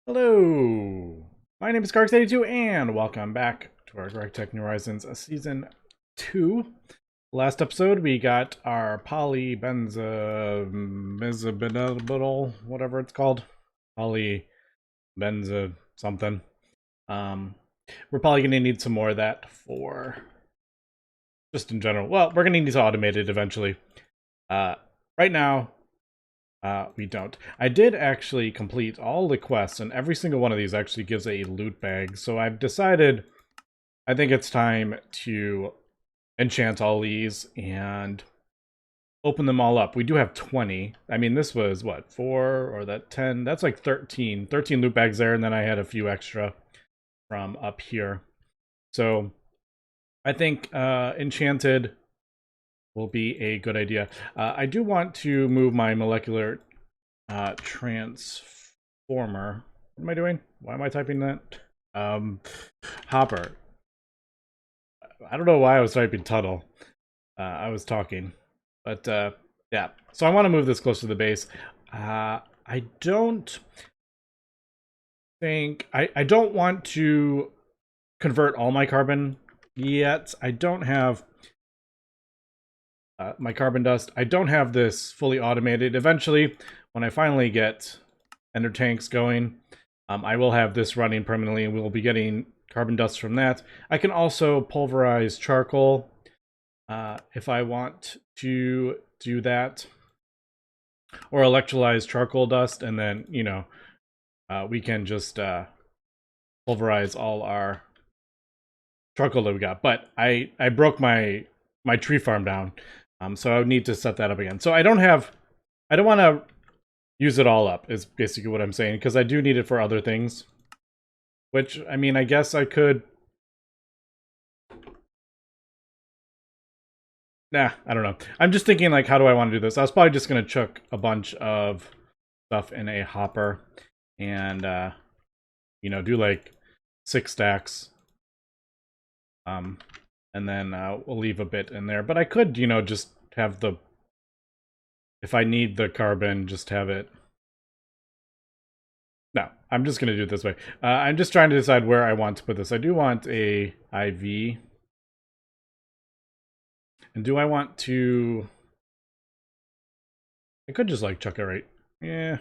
Hello, my name is GregTech, and welcome back to our GregTech New Horizons Season 2. Last episode, we got our polybenzobenzyl, whatever it's called. Polybenzo something. We're probably going to need some more of that for just in general. Well, we're going to need to automate it eventually. Right now, we don't. I did actually complete all the quests, and every single one of these actually gives a loot bag. So I've decided, I think it's time to enchant all these and open them all up. We do have 20. I mean, this was, what, 4 or that 10? That's like 13. 13 loot bags there, and then I had a few extra from up here. So I think enchanted will be a good idea. I do want to move my molecular transformer. What am I doing? Why am I typing that? Hopper. I don't know why I was typing tunnel. I was talking. But, yeah. So I want to move this close to the base. I don't think... I don't want to convert all my carbon yet. I don't have... my carbon dust. I don't have this fully automated. Eventually, when I finally get ender tanks going, I will have this running permanently, and we'll be getting carbon dust from that. I can also pulverize charcoal if I want to do that, or electrolyze charcoal dust, and then, you know, we can just pulverize all our charcoal that we got. But I broke my tree farm down. So I would need to set that up again. So I don't want to use it all up, is basically what I'm saying, because I do need it for other things. Which, I mean, I guess I could... Nah, I don't know. I'm just thinking, like, how do I want to do this? I was probably just going to chuck a bunch of stuff in a hopper and, you know, do, like, 6 stacks. And then we'll leave a bit in there. But I could, you know, just have the... If I need the carbon, just have it... No, I'm just going to do it this way. I'm just trying to decide where I want to put this. I do want a IV. And do I want to... I could just, like, chuck it right... Yeah.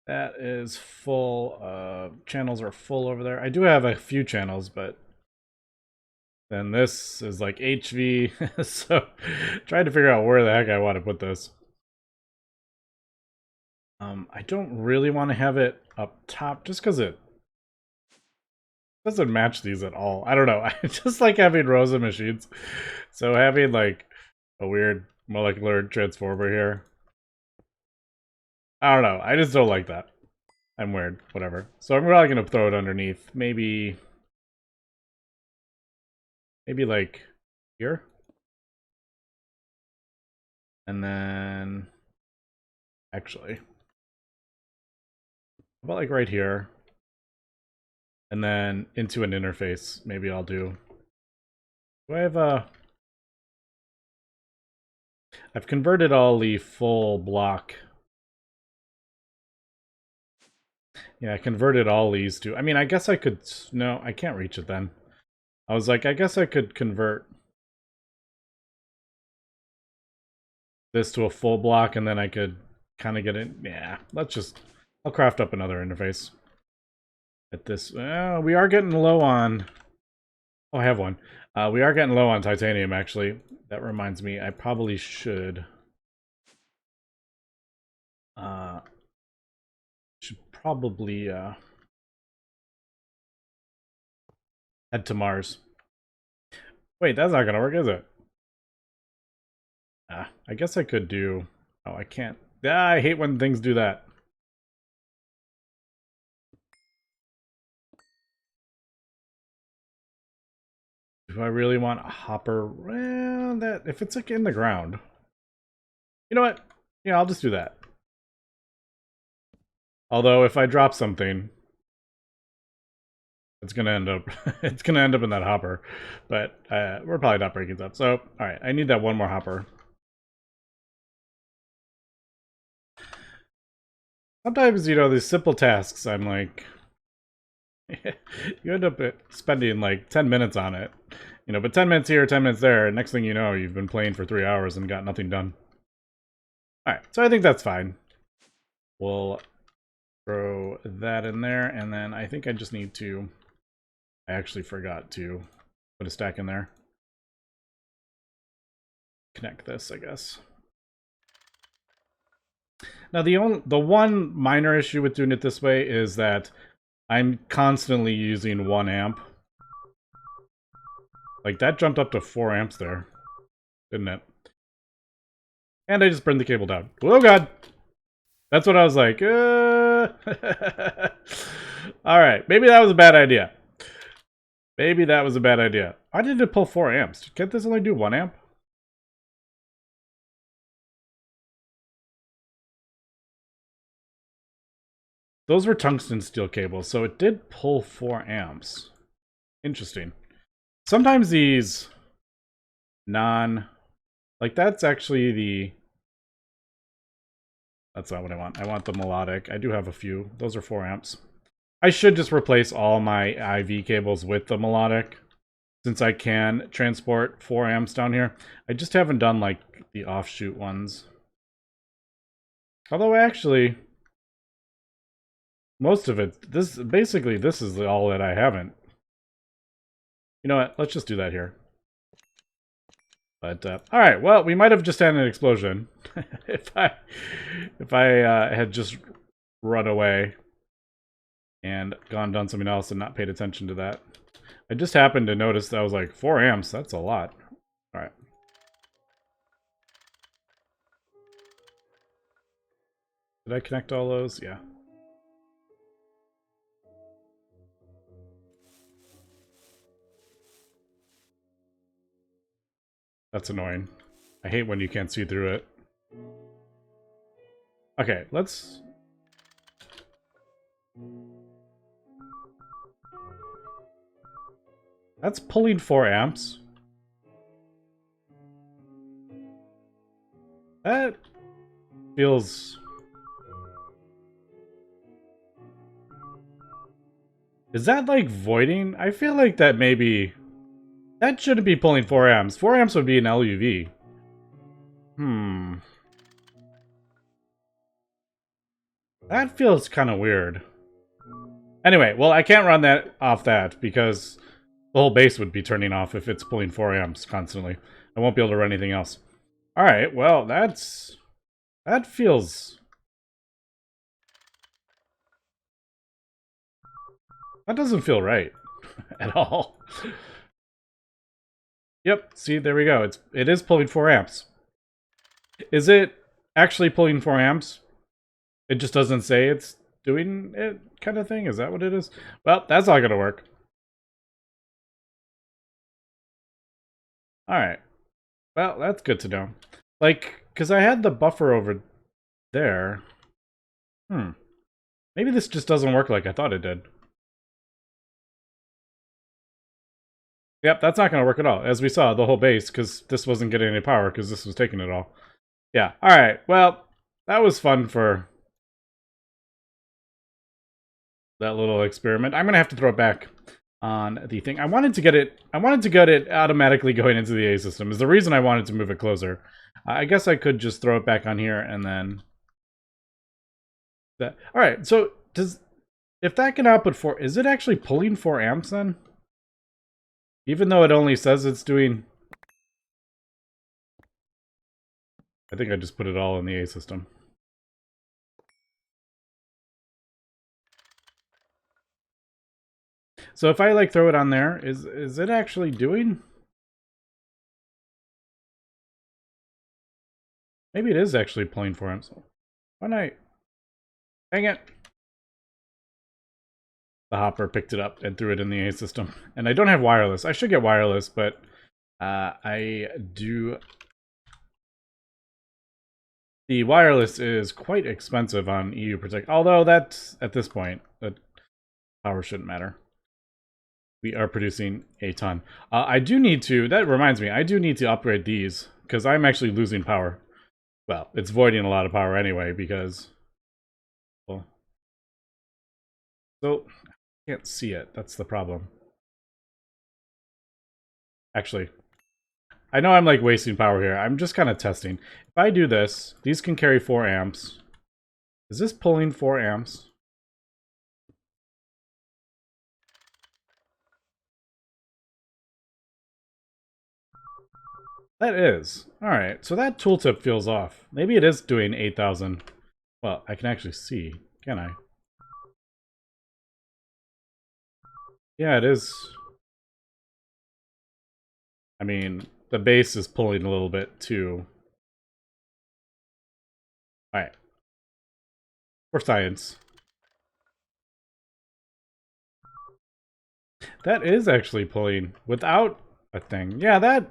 That is full. Channels are full over there. I do have a few channels, but... Then this is like HV, so trying to figure out where the heck I want to put this. I don't really want to have it up top, just because it doesn't match these at all. I don't know, I just like having rows of machines. So having like a weird molecular transformer here, I don't know, I just don't like that. I'm weird, whatever. So I'm probably going to throw it underneath, maybe like here, and then actually, about like right here, and then into an interface. Maybe I'll do. Do I have a? I've converted all the full block. Yeah, I converted all these to. I mean, I guess I could. No, I can't reach it then. I was like, I guess I could convert this to a full block, and then I could kind of get it. Yeah, let's just. I'll craft up another interface. At this, we are getting low on. Oh, I have one. We are getting low on titanium, actually. That reminds me, I probably should. Should probably head to Mars. Wait, that's not gonna work, is it? I guess I could do... Oh, I can't. I hate when things do that. Do I really want a hopper? Well, that if it's like in the ground. You know what? Yeah, I'll just do that. Although if I drop something, it's gonna end up it's gonna end up in that hopper. But we're probably not breaking stuff. So alright, I need that one more hopper. Sometimes, you know, these simple tasks, I'm like, you end up spending like 10 minutes on it. You know, but 10 minutes here, 10 minutes there, and next thing you know, you've been playing for 3 hours and got nothing done. Alright, so I think that's fine. We'll throw that in there, and then I think I just need to... I actually forgot to put a stack in there. Connect this, I guess. Now, the one minor issue with doing it this way is that I'm constantly using 1 amp. Like, that jumped up to 4 amps there, didn't it? And I just burned the cable down. Oh, God! That's what I was like, Alright, maybe that was a bad idea. Maybe that was a bad idea. Why did it pull 4 amps? Can't this only do 1 amp? Those were tungsten steel cables, so it did pull 4 amps. Interesting. Sometimes these like, that's actually the... That's not what I want. I want the melodic. I do have a few. Those are 4 amps. I should just replace all my IV cables with the melodic, since I can transport 4 amps down here. I just haven't done, like, the offshoot ones. Although, actually, most of it, this is all that I haven't. You know what? Let's just do that here. But, alright, well, we might have just had an explosion. if I had just run away and done something else and not paid attention to that. I just happened to notice that I was like, 4 amps, that's a lot. Alright. Did I connect all those? Yeah. That's annoying. I hate when you can't see through it. Okay, let's... That's pulling 4 amps. That feels... Is that like voiding? I feel like that maybe... That shouldn't be pulling 4 amps. 4 amps would be an LUV. That feels kind of weird. Anyway, well, I can't run that off that because the whole base would be turning off if it's pulling 4 amps constantly. I won't be able to run anything else. Alright, well, that feels... That doesn't feel right at all. Yep, see, there we go. It is pulling 4 amps. Is it actually pulling 4 amps? It just doesn't say it's doing it kind of thing? Is that what it is? Well, that's not gonna work. Alright. Well, that's good to know. Like, because I had the buffer over there. Maybe this just doesn't work like I thought it did. Yep, that's not going to work at all. As we saw, the whole base, because this wasn't getting any power, because this was taking it all. Yeah, alright, well, that was fun for that little experiment. I'm going to have to throw it back on the thing. I wanted to get it automatically going into the A system, is the reason I wanted to move it closer. I guess I could just throw it back on here, and then... that. Alright, so, if that can output 4... Is it actually pulling 4 amps, then? Even though it only says it's doing... I think I just put it all in the A system. So if I, like, throw it on there, is it actually doing? Maybe it is actually pulling 4 amps. Why not? Dang it! The hopper picked it up and threw it in the A system. And I don't have wireless. I should get wireless, but I do... The wireless is quite expensive on EU Protect. Although that's, at this point, that power shouldn't matter. We are producing a ton. I do need to, that reminds me, I do need to upgrade these, because I'm actually losing power. Well, it's voiding a lot of power anyway, because... Well, So, I can't see it. That's the problem. Actually, I know I'm like wasting power here. I'm just kind of testing. If I do this, these can carry 4 amps. Is this pulling 4 amps? That is. Alright, so that tooltip feels off. Maybe it is doing 8,000. Well, I can actually see, can I? Yeah, it is. I mean, the base is pulling a little bit too. Alright. For science. That is actually pulling without a thing. Yeah, that...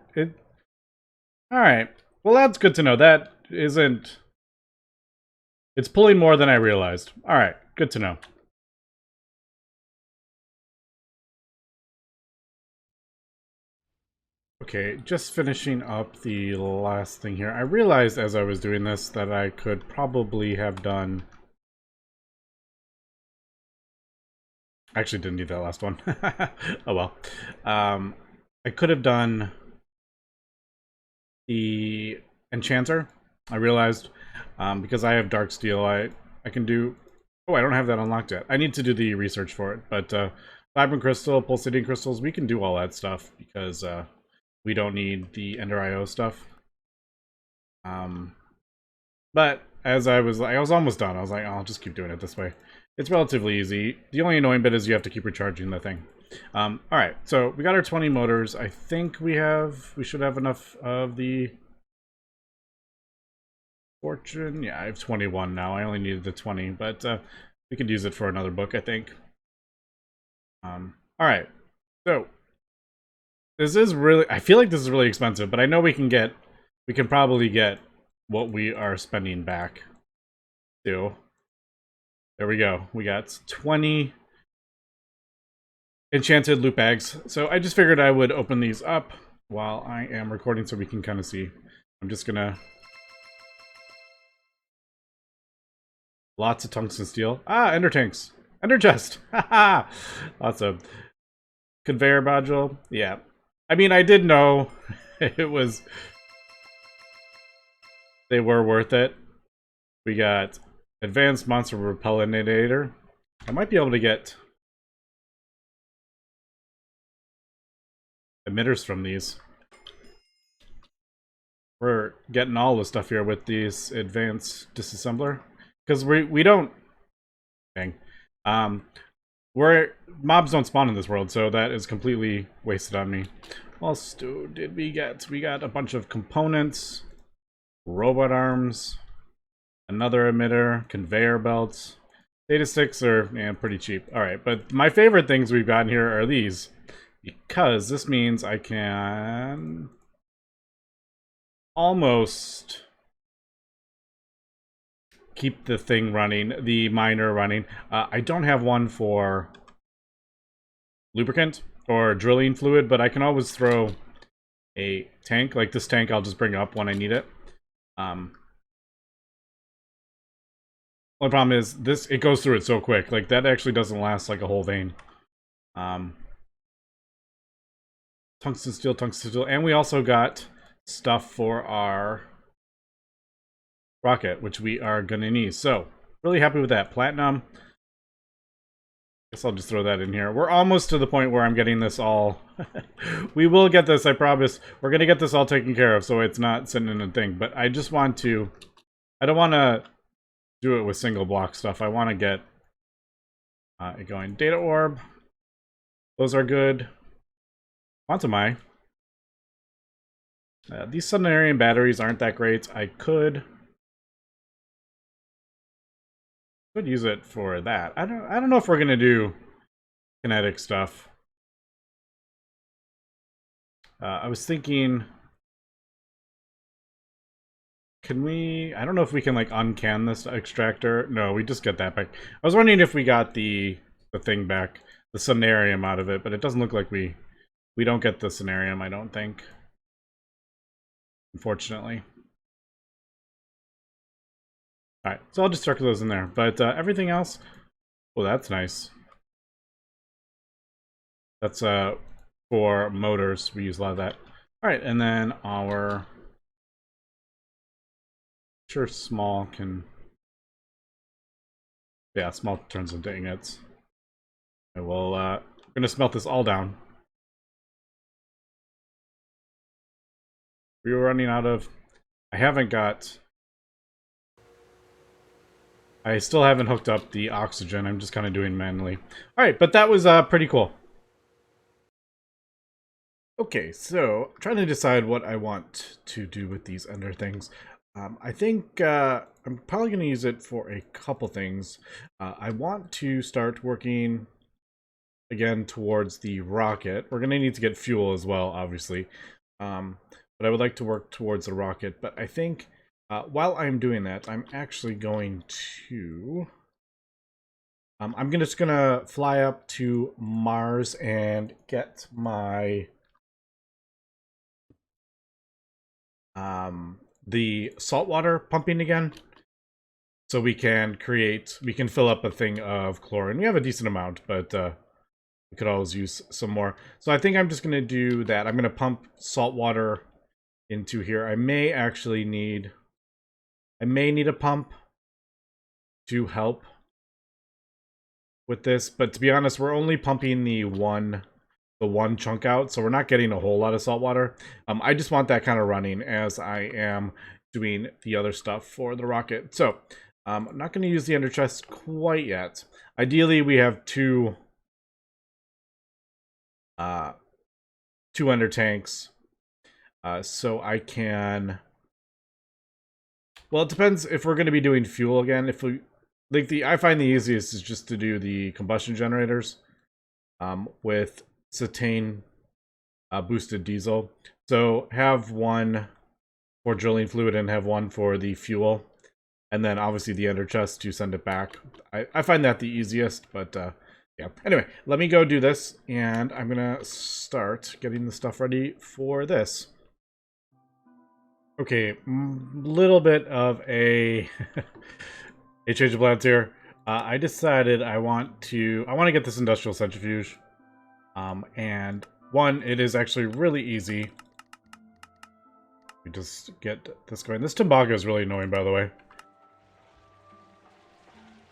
Alright. Well, that's good to know. That isn't... It's pulling more than I realized. Alright, good to know. Okay, just finishing up the last thing here. I realized as I was doing this that I could probably have done... I actually didn't need that last one. Oh well. I could have done the enchanter. I realized because I have dark steel, I can do... Oh, I don't have that unlocked yet. I need to do the research for it. But vibrant crystal, pulsating crystals, we can do all that stuff because we don't need the Ender IO stuff. But as I was almost done. I was like, oh, I'll just keep doing it this way. It's relatively easy. The only annoying bit is you have to keep recharging the thing. All right, so we got our 20 motors. I think we should have enough of the fortune. Yeah, I have 21 now. I only needed the 20, but we could use it for another book, I think. All right, so this is really... I feel like this is really expensive, but I know we can probably get what we are spending back. Too. There we go. We got 20 enchanted loot bags. So I just figured I would open these up while I am recording so we can kind of see. I'm just gonna... Lots of tungsten steel. Ah, ender tanks. Ender chest. Haha. Lots of conveyor module. Yeah. I mean, I did know it was... They were worth it. We got advanced monster repellinator. I might be able to get emitters from these. We're getting all the stuff here with these advanced disassembler. Because we don't... Dang. Mobs don't spawn in this world, so that is completely wasted on me. What else did we get? We got a bunch of components. Robot arms. Another emitter. Conveyor belts. Data sticks are pretty cheap. Alright, but my favorite things we've gotten here are these. Because this means I can... almost keep the thing running, the miner running. I don't have one for lubricant or drilling fluid, but I can always throw a tank. Like this tank, I'll just bring up when I need it. Only problem is it goes through it so quick. Like that actually doesn't last like a whole vein. Tungsten steel, and we also got stuff for our rocket, which we are gonna need. So, really happy with that. Platinum. Guess I'll just throw that in here. We're almost to the point where I'm getting this all... We will get this, I promise. We're gonna get this all taken care of, so it's not sitting in a thing. But I just want to... I don't want to do it with single block stuff. I want to get it going. Data orb. Those are good. Quantum eye. These Submarine batteries aren't that great. I could use it for that. I don't know if we're gonna do kinetic stuff. I was thinking, can we... I don't know if we can like uncan this extractor. No, we just get that back. I was wondering if we got the thing back, the Sonarium out of it, but it doesn't look like we don't get the Sonarium, I don't think. Unfortunately. Alright, so I'll just chuck those in there. But everything else... Oh, that's nice. That's for motors. We use a lot of that. All right, and then our sure small can, yeah, small turns into ingots. And we'll we're gonna smelt this all down. We were running out of. I still haven't hooked up the oxygen. I'm just kind of doing manually. All right, but that was pretty cool. Okay, so trying to decide what I want to do with these ender things. I think I'm probably going to use it for a couple things. I want to start working again towards the rocket. We're going to need to get fuel as well, obviously. But I would like to work towards the rocket. But I think while I'm doing that, I'm actually going to... I'm just going to fly up to Mars and get my... the saltwater pumping again, so we can fill up a thing of chlorine. We have a decent amount, but we could always use some more. So I think I'm just going to do that. I'm going to pump salt water into here. I may need a pump to help with this, but to be honest, we're only pumping the one chunk out, so we're not getting a whole lot of salt water. I just want that kind of running as I am doing the other stuff for the rocket. So I'm not going to use the ender chest quite yet. Ideally, we have two ender tanks, so I can... Well, it depends if we're going to be doing fuel again. If we I find the easiest is just to do the combustion generators with cetane boosted diesel. So have one for drilling fluid and have one for the fuel, and then obviously the ender chest to send it back. I find that the easiest, but yeah. Anyway, let me go do this, and I'm gonna start getting the stuff ready for this. Okay, little bit of a a change of plans here. I decided I want to get this industrial centrifuge. And one, it is actually really easy. We just get this going. This Timbaga is really annoying, by the way,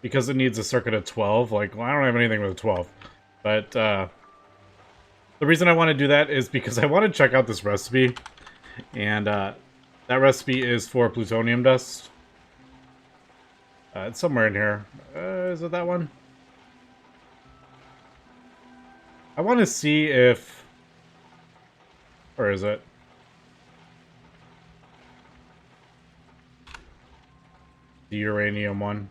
because it needs a circuit of 12. Like, well, I don't have anything with a 12, but the reason I want to do that is because I want to check out this recipe, and that recipe is for plutonium dust. It's somewhere in here. Is it that one? I want to see if... Where is it? The uranium one.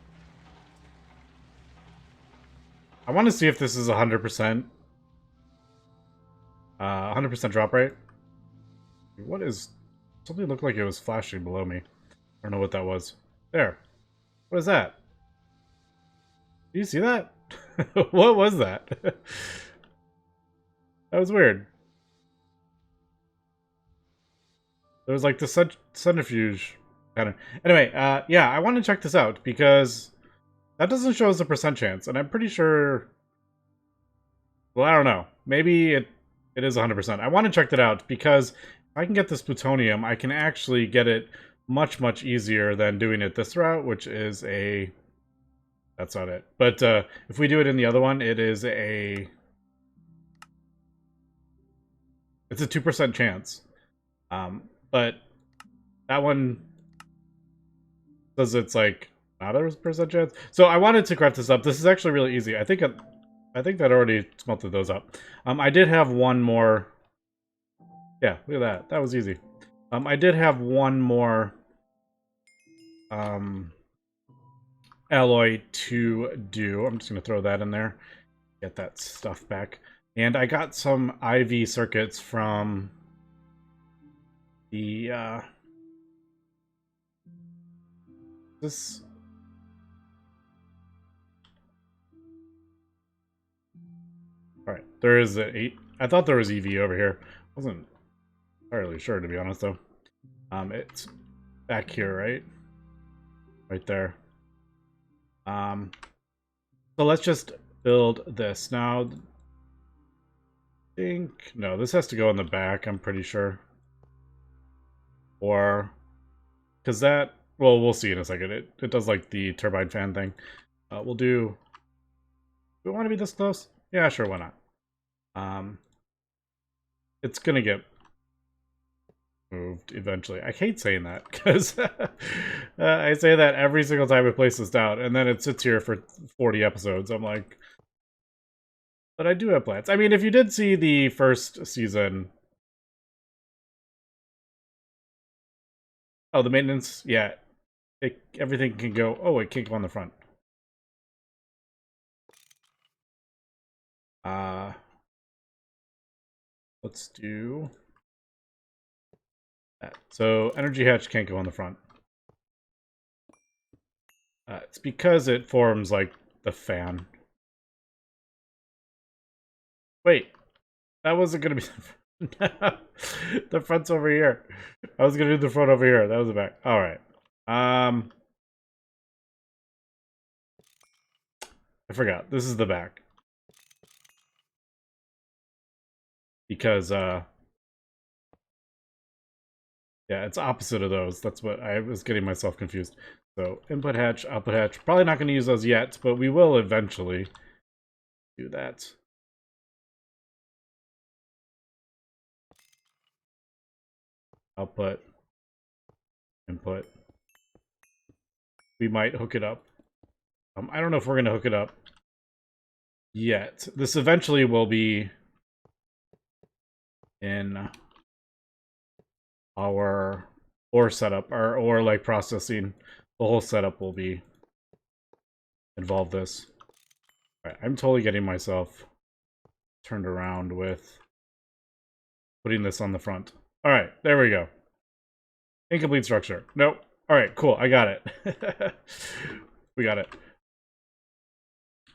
I want to see if this is 100%. 100% drop rate. What is... Something looked like it was flashing below me. I don't know what that was. There. What is that? Do you see that? What was that? That was weird. There was like the centrifuge pattern. Anyway, yeah, I want to check this out because that doesn't show us a percent chance, and I'm pretty sure... Well, I don't know. Maybe it is 100%. I want to check that out because if I can get this plutonium, I can actually get it much, much easier than doing it this route, which is a... That's not it. But if we do it in the other one, it is a... It's a 2% chance. But that one says it's like not a percent chance. So I wanted to craft this up. This is actually really easy. I think that already smelted those up. I did have one more. Yeah, look at that. That was easy. I did have one more alloy to do. I'm just gonna throw that in there. Get that stuff back. And I got some IV circuits from the this... Alright, there is an 8. I thought there was EV over here. Wasn't entirely sure, to be honest, though. It's back here, right? Right there. So let's just build this. Now, think no, this has to go in the back, I'm pretty sure. Or because that, well, we'll see in a second. It does like the turbine fan thing. We'll do. Do we want to be this close? Yeah, sure, why not? It's gonna get moved eventually. I hate saying that because I say that every single time we place this down, and then it sits here for 40 episodes. I'm like, but I do have plans. I mean, if you did see the first season, oh, the maintenance, yeah, everything can go. Oh, it can't go on the front. Let's do that. So energy hatch can't go on the front. It's because it forms like the fan. Wait, that wasn't gonna be the front's over here. I was gonna do the front over here. That was the back. All right. I forgot. This is the back. Because yeah, it's opposite of those. That's what I was getting myself confused. So input hatch, output hatch. Probably not going to use those yet, but we will eventually do that. Output, input. We might hook it up. I don't know if we're going to hook it up yet. This eventually will be in our ore setup, our ore like processing. The whole setup will be involve this. All right, I'm totally getting myself turned around with putting this on the front. All right, there we go. Incomplete structure. Nope. All right, cool. I got it. We got it.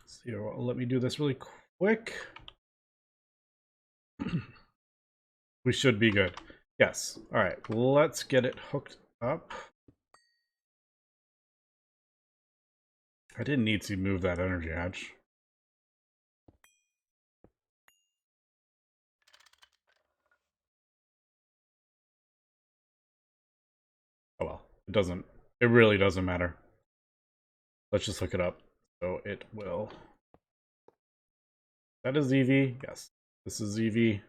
So here, let me do this really quick. We should be good. Yes. All right, let's get it hooked up. I didn't need to move that energy hatch. Oh well, it doesn't. It really doesn't matter. Let's just hook it up. So it will. That is ZV. Yes, this is ZV.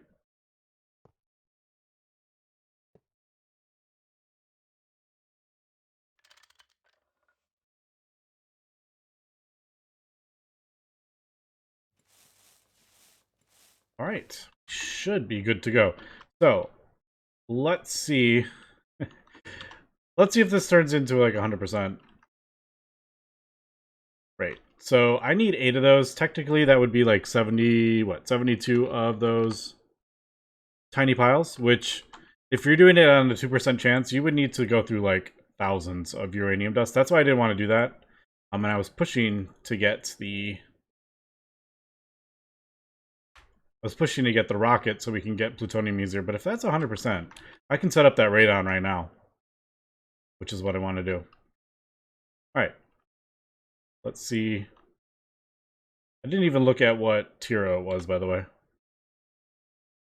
All right, should be good to go. So let's see. Let's see if this turns into like 100%. Right. So I need 8 of those. Technically, that would be like 70, what, 72 of those tiny piles, which if you're doing it on a 2% chance, you would need to go through like thousands of uranium dust. That's why I didn't want to do that. And I was pushing to get the... I was pushing to get the rocket so we can get plutonium easier. But if that's 100%, I can set up that radon right now, which is what I want to do. All right. Let's see. I didn't even look at what tier it was, by the way.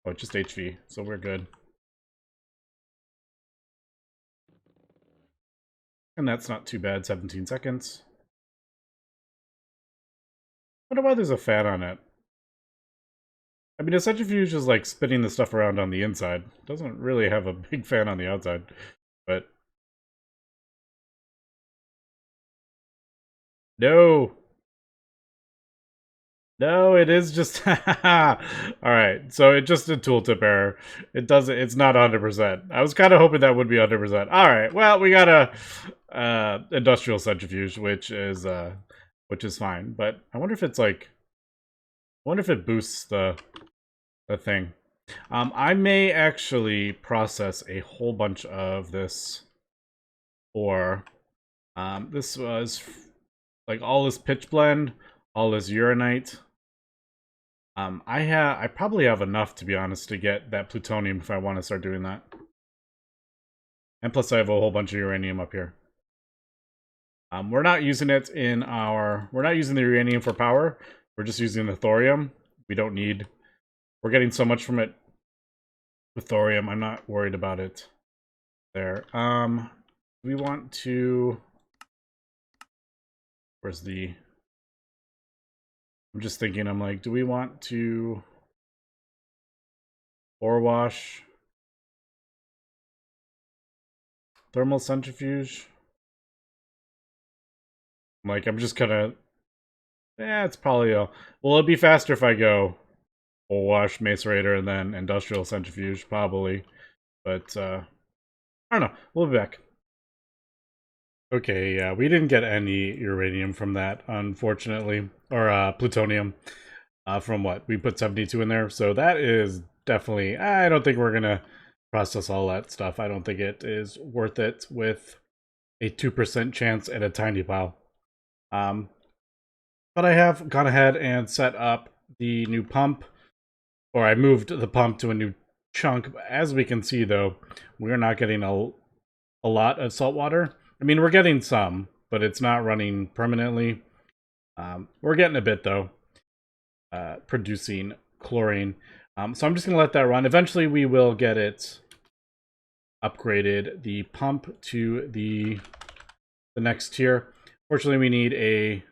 Oh, just HV, so we're good. And that's not too bad, 17 seconds. I wonder why there's a fan on it. I mean, a centrifuge is like spinning the stuff around on the inside. It doesn't really have a big fan on the outside, but... No! No, it is just... Alright, so it just a tooltip error. It doesn't... It's not 100%. I was kind of hoping that would be 100%. Alright, well, we got a industrial centrifuge, which is fine. But I wonder if it's like... I wonder if it boosts the thing. I may actually process a whole bunch of this ore. This was like all this pitch blend, all this uranite. I probably have enough, to be honest, to get that plutonium if I want to start doing that. And plus I have a whole bunch of uranium up here. We're not using it in our... We're not using the uranium for power. We're just using the thorium. We don't need... we're getting so much from it with thorium. I'm not worried about it there. We want to... Where's the... I'm just thinking, I'm like, do we want to ore wash? Thermal centrifuge? I'm like, I'm just gonna... Yeah, it's probably a... Well, it'd be faster if I go ore wash, macerator, and then industrial centrifuge, probably. But, I don't know. We'll be back. Okay, yeah, we didn't get any uranium from that, unfortunately. Or, plutonium. From what? We put 72 in there. So that is definitely... I don't think we're gonna process all that stuff. I don't think it is worth it with a 2% chance at a tiny pile. But I have gone ahead and set up the new pump. Or I moved the pump to a new chunk. As we can see, though, we're not getting a lot of salt water. I mean, we're getting some, but it's not running permanently. We're getting a bit, though, producing chlorine. So I'm just going to let that run. Eventually, we will get it upgraded, the pump, to the next tier. Fortunately, we need a...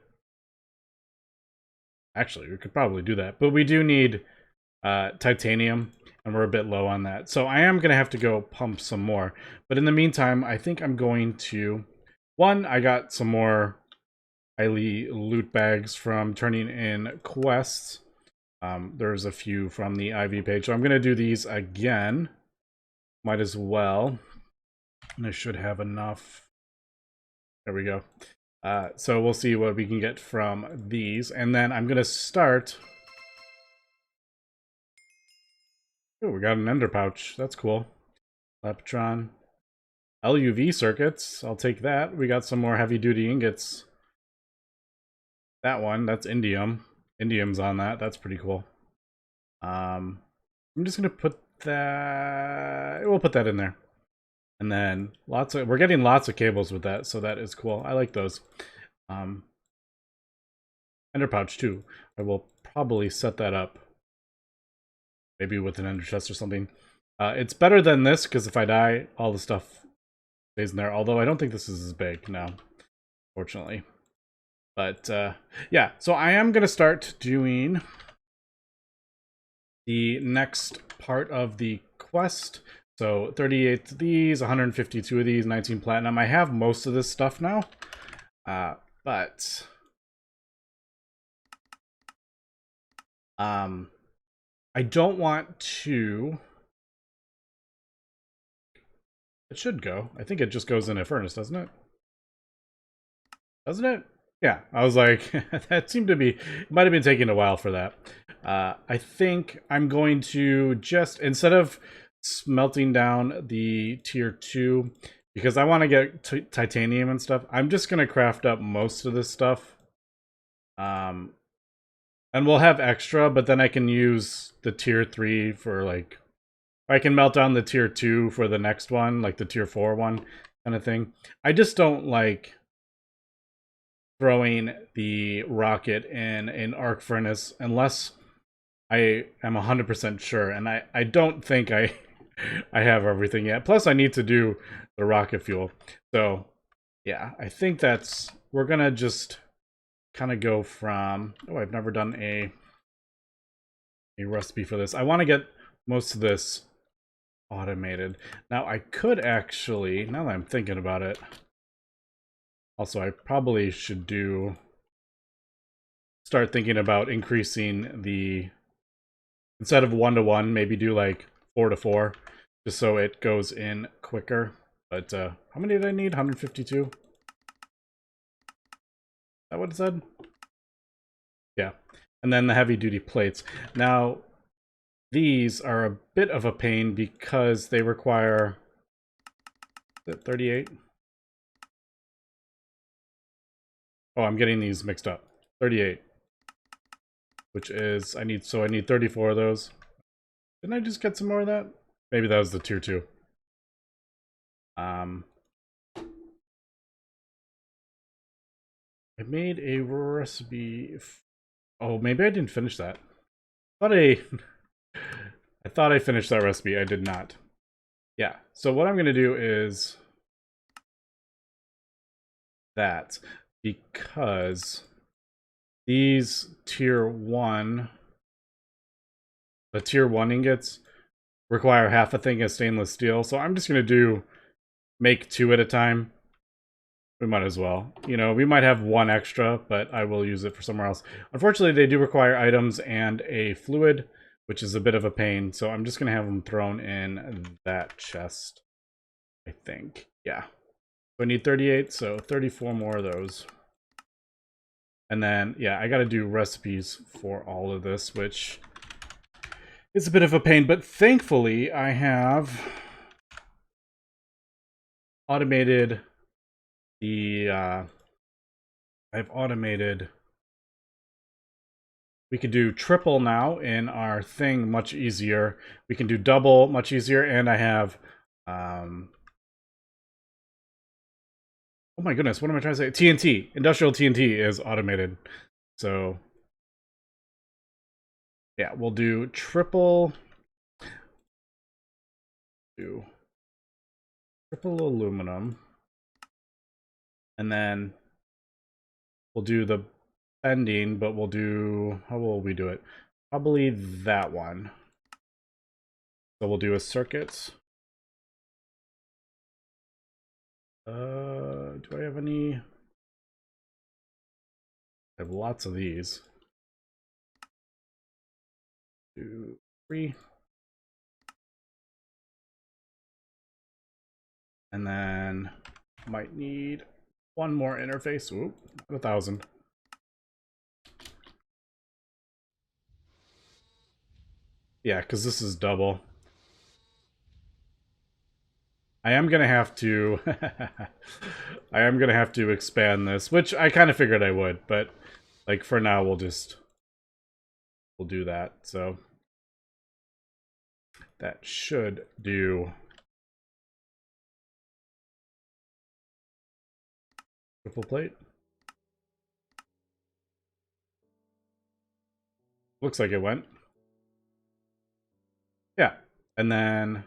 Actually, we could probably do that. But we do need titanium, and we're a bit low on that. So I am going to have to go pump some more. But in the meantime, I think I'm going to... One, I got some more highly loot bags from turning in quests. There's a few from the IV page. So I'm going to do these again. Might as well. And I should have enough. There we go. So we'll see what we can get from these. And then I'm going to start... Oh, we got an ender pouch. That's cool. Leptron. LUV circuits. I'll take that. We got some more heavy-duty ingots. That one, that's indium. Indium's on that. That's pretty cool. I'm just going to put that... We'll put that in there. And then we're getting lots of cables with that, so that is cool. I like those. Ender pouch too. I will probably set that up. Maybe with an ender chest or something. It's better than this, because if I die, all the stuff stays in there. Although I don't think this is as big now, fortunately. But yeah, so I am going to start doing the next part of the quest. So 38 of these, 152 of these, 19 platinum. I have most of this stuff now. But I don't want to... It should go. I think it just goes in a furnace, doesn't it? Doesn't it? Yeah, I was like, that seemed to be... It might have been taking a while for that. I think I'm going to just... Instead of smelting down the tier 2, because I want to get titanium and stuff, I'm just going to craft up most of this stuff. And we'll have extra, but then I can use the tier 3 for, like... I can melt down the tier 2 for the next one, like the tier 4 one kind of thing. I just don't like throwing the rocket in an arc furnace unless I am 100% sure. And I don't think I have everything yet. Plus, I need to do the rocket fuel. So, yeah, I think that's... We're going to just kind of go from... Oh, I've never done a recipe for this. I want to get most of this automated. Now, I could actually... Now that I'm thinking about it... Also, I probably should start thinking about increasing the... Instead of 1-to-1, maybe do like 4-to-4, just so it goes in quicker. But how many did I need? 152? Is that what it said? Yeah. And then the heavy-duty plates. Now, these are a bit of a pain because they require... Is it 38? Oh, I'm getting these mixed up. 38. Which is, I need 34 of those. Didn't I just get some more of that? Maybe that was the tier 2. I made a recipe. Oh, maybe I didn't finish that. I thought I finished that recipe. I did not. Yeah, so what I'm going to do is that, because these tier 1, the tier 1 ingots require half a thing of stainless steel, so I'm just going to make 2 at a time. We might as well. You know, we might have 1 extra, but I will use it for somewhere else. Unfortunately, they do require items and a fluid, which is a bit of a pain, so I'm just going to have them thrown in that chest, I think. Yeah. So I need 38, so 34 more of those. And then, yeah, I got to do recipes for all of this, which is a bit of a pain, but thankfully I have automated the, I've automated, we can do triple now in our thing much easier. We can do double much easier, and I have, oh my goodness, what am I trying to say? TNT, industrial TNT is automated. So, yeah, we'll do triple aluminum. And then we'll do the bending, but we'll do, how will we do it? Probably that one. So we'll do a circuit. Do I have any? I have lots of these. 2, 3. And then might need 1 more interface. Ooh, 1,000. Yeah, because this is double. I am gonna have to I am gonna have to expand this, which I kind of figured I would, but like for now we'll do that. So that should do. Triple plate. Looks like it went. Yeah. And then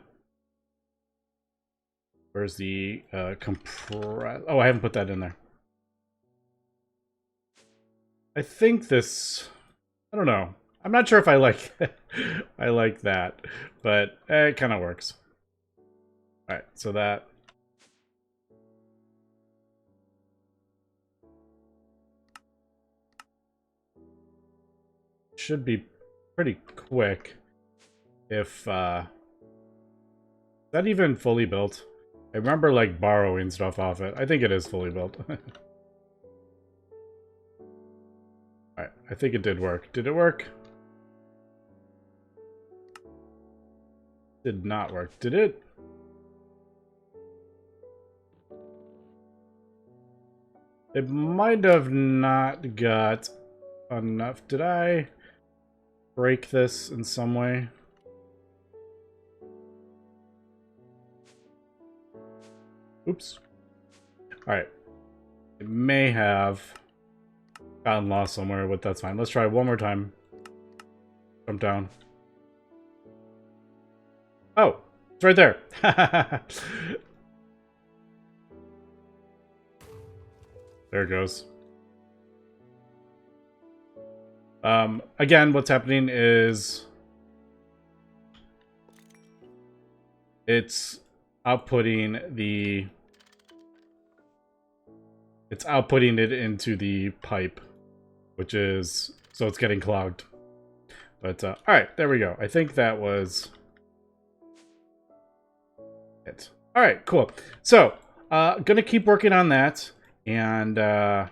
where's the compress? Oh, I haven't put that in there. I think this, I don't know. I'm not sure if I like I like that, but it kind of works. All right, so that should be pretty quick. If is that even fully built? I remember like borrowing stuff off it. I think it is fully built. Alright, I think it did work. Did it work? Did not work. Did it? It might have not got enough. Did I break this in some way? Oops. Alright. It may have gotten lost somewhere, but that's fine. Let's try one more time. Jump down. Oh, it's right there. There it goes. Again, what's happening is it's outputting it into the pipe, which is, so it's getting clogged. But all right, there we go. I think that was it. All right, cool. So gonna keep working on that, and gonna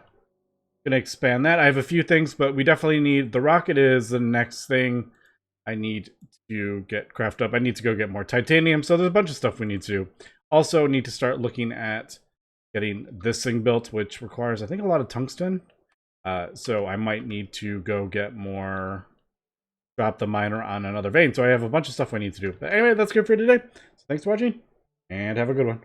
expand that. I have a few things, but we definitely need, the rocket is the next thing I need to get craft up. I need to go get more titanium, so there's a bunch of stuff we need to do. Also need to start looking at getting this thing built, which requires, I think, a lot of tungsten. So I might need to go get more, drop the miner on another vein. So I have a bunch of stuff I need to do. But anyway, that's good for today. So thanks for watching, and have a good one.